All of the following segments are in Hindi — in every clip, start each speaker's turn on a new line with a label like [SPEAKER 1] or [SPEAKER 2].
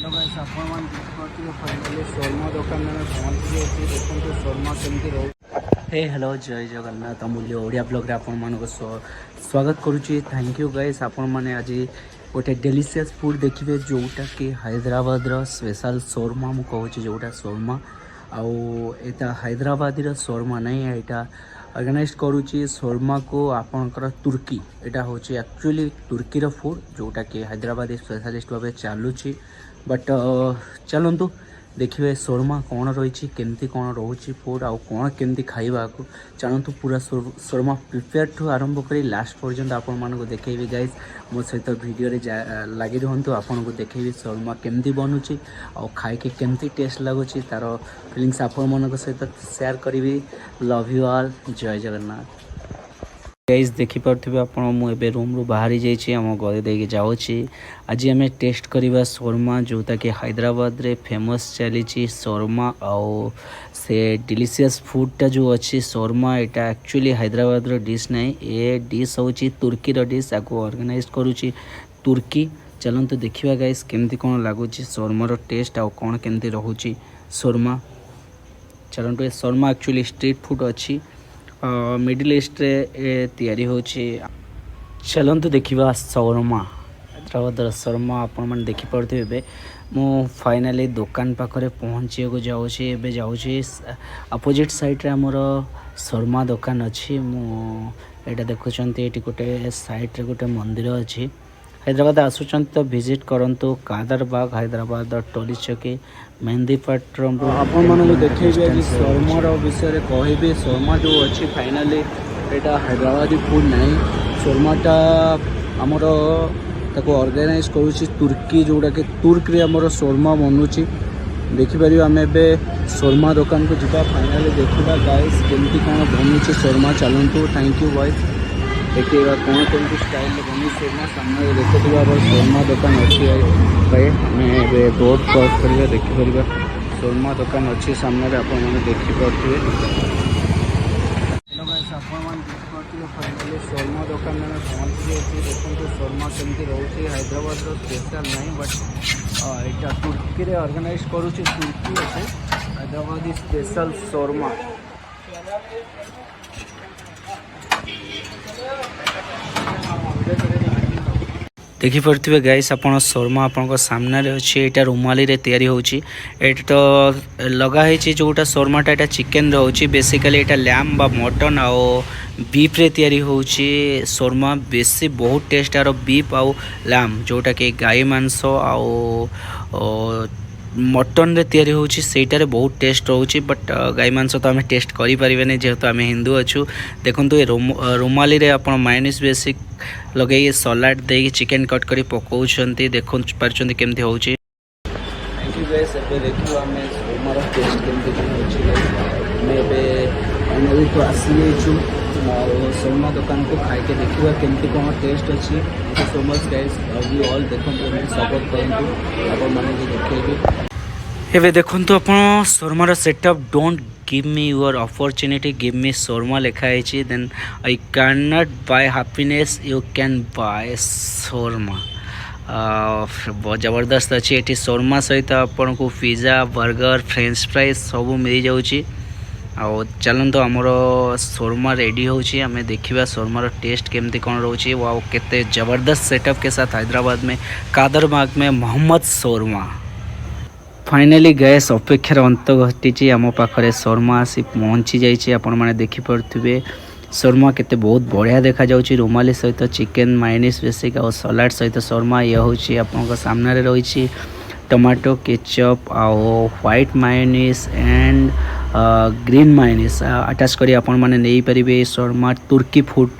[SPEAKER 1] हेलो गाइस आपण मान देखिपरथिबे फाइनली शर्मा दुकान में पहुंची अछि देखंतु शर्मा केमती रहू हे हेलो जय जगन्नाथ अमूल्य ओडिया ब्लॉग रे आपण मान को स्वागत करूची। थैंक यू गाइस आपण माने आज गोटे डेलीशियस फूड देखिए जोटा कि हैदराबाद रो स्पेशल शोरमा मु कहूँ जोटा शोरमा आउ एटा हैदराबाद रो शोरमा नहीं एटा ऑर्गेनाइज करुच्ची शोरमा को आपणकर तुर्की एटा हूँ एक्चुअली तुर्की रो फूड जोटा कि हैदराबाद स्पेशलिस्ट भाव चलुची बट चलतु देखिए शोरमा कौन रही केमती कौन रोचे फूड आउ कौन केमती खाइबा को चलतु पूरा शोरमा प्रिपेयर ठू आरंभ कर लास्ट पर्यंत आपण मानक देखेबी गाइस मो सहित वीडियो रे लगी रहंतु आपन को देखेबी शोरमा केमती बनुची आउ खाई के केमती टेस्ट लगुची तार फीलिंग्स आपण मानक सहित शेयर करी। लव यू ऑल जय जगन्नाथ। गाइस देखि पारथिबे आपण मु एबे रूम रु बाहरी जाइछि हम गरे देके जाउछि। आज हमें टेस्ट करिबा शोरमा जोता कि हैदराबाद रे फेमस चलीछि शोरमा आउ से डिलीशियस फूडटा जो अच्छी शोरमा एटा एक्चुअली हैदराबाद रो डिश नहीं ए डिश होछि तुर्की रो डिश आको ऑर्गेनाइज करूछि तुर्की। चलंतु देखिबा गाइस केमती कोन लागुछि शोरमा रो टेस्ट आउ कोन केमती रहउछि शोरमा। चलंतु ए शोरमा एक्चुअली स्ट्रीट फूड अच्छी मिडिल ईस्ट रे तैयारी होछि। चलंतु देखिबा शोरमा हैदराबाद शोरमा आपण मन देखि पड़थिबे। मु फाइनली दुकान पाखरे पहुँचे को जाउछि एबे जाउछि अपोजिट साइड रे हमर शोरमा दुकान अछि। मु एटा देखुचंती एटी गोटे साइड रे गोटे मंदिर अछि। हैदराबाद आसुचंती तो विजिट करंतु कादरबाग हैदराबाद टोली चौकी मेहंदी पट्रम आपण मानक देखिबे कि शोरमा रो विषय कहबे शोरमा जो अच्छी फाइनली एटा हैदराबादी फूड नहीं शोरमाटा आमर ताको ऑर्गेनाइज करूची तुर्की जोड़ा कि तुर्क रे आमर शोरमा बनुची देखिपर आम ए शोरमा दुकान को जीवा फाइनली देखा गाइस केमती कौन बनुची शोरमा। चलतु थैंक यू गाइस देखिए कौन केमती स्टाइल बनी शोरमा सामने देखुवा शोरमा दुकान अच्छी भाई आम रोड क्रॉस कर देखिपर शोरमा दुकान अच्छी सामने आप देखिपे। फाइनली शोरमा दुकान में पहुंची देखो शोरमा केमती रोचे हैदराबाद स्पेशल नहीं बट यहाँ तुर्की रे ऑर्गेनाइज करुच्ची तुर्की अच्छे हैदराबादी स्पेशल शोरमा। देखि पड़थिबे गाइस आपण शोरमा आपण सामने रे अछि एटा रुमाली रे तयारी होछि। एटा तो लगा है जोटा शोरमाटा एटा चिकेन रे होछि बेसिकली एटा लैम बा मटन आउ बीफ रे तयारी होछि शोरमा बेसी बहुत टेस्ट आरो बीफ आउ लैम जोटा कि गाय मांस आउ मटन रे तयारी होछि सेटारे बहुत टेस्ट रोची बट गाय मांस तो आमे टेस्ट करि परिबेने जेहेतु आमे हिंदू अछु। देखंतु ए रुमाली रे आपण मायोनीज बेसिक लगे सलाड दे चिकेन कट करी पकाउछंती देखन पारछंती केमती होछि। थैंक यू गाइस एबे देखियो आमे शोरमा रो टेस्ट केमती होछि। मैं एबे फाइनली तो आसी छु और शोरमा दुकान को खाई के देखिबा केमती कोन टेस्ट अछि। Thank you so much guys love you all देखंतु एबे सपोर्ट करंतु आपण माने जे देखैबे एबे देखंतु आपण shawarma setup don't give me your opportunity give me shawarma लिखा है then I can not buy happiness you can buy shawarma. बहुत जबरदस्त अच्छी ये शोरमा सहित आपन को पिज्जा बर्गर फ्रेंच फ्राइज सब मिल जाऊँगी। आउ चलते आमर शोरमा रेडी होची आमे देखिबा शोरमार टेस्ट केमती कौन रोची वाओ केते जबरदस्त सेटअप के साथ हैदराबाद में कादरबाग में मोहम्मद शोरमा। फाइनली गैस अपेक्षार अंत घटी आम पाखे शोरमा आसी पहुँची जाइए आपण मैंने देखिपे शोरमा केते बहुत बढ़िया देखा जाउची रुमाली सहित चिकेन मायोनीज बेसिक और सलाड सहित शोरमा ये हूँ आपण सामने रही टमाटो केचप आउ white mayonnaise and green mayonnaise attach करी आपण माने नहीं पारिबे। शोरमा तुर्की फूड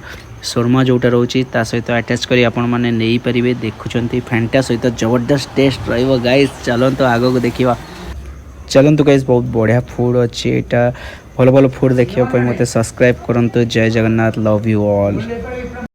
[SPEAKER 1] शोरमा जोटा रोची ता सहित अटैच करी आपण माने नहीं पारिबे देखुचंती फैंटा सहित जबरदस्त टेस्ट रहिबो गाइस। चलंतु आगो को देखिबा चलंतु गाइस बहुत बढ़िया फूड अच्छी एटा भल भल फूड देखिबा पई मते सब्सक्राइब करंतु। जय जगन्नाथ लव यू ऑल।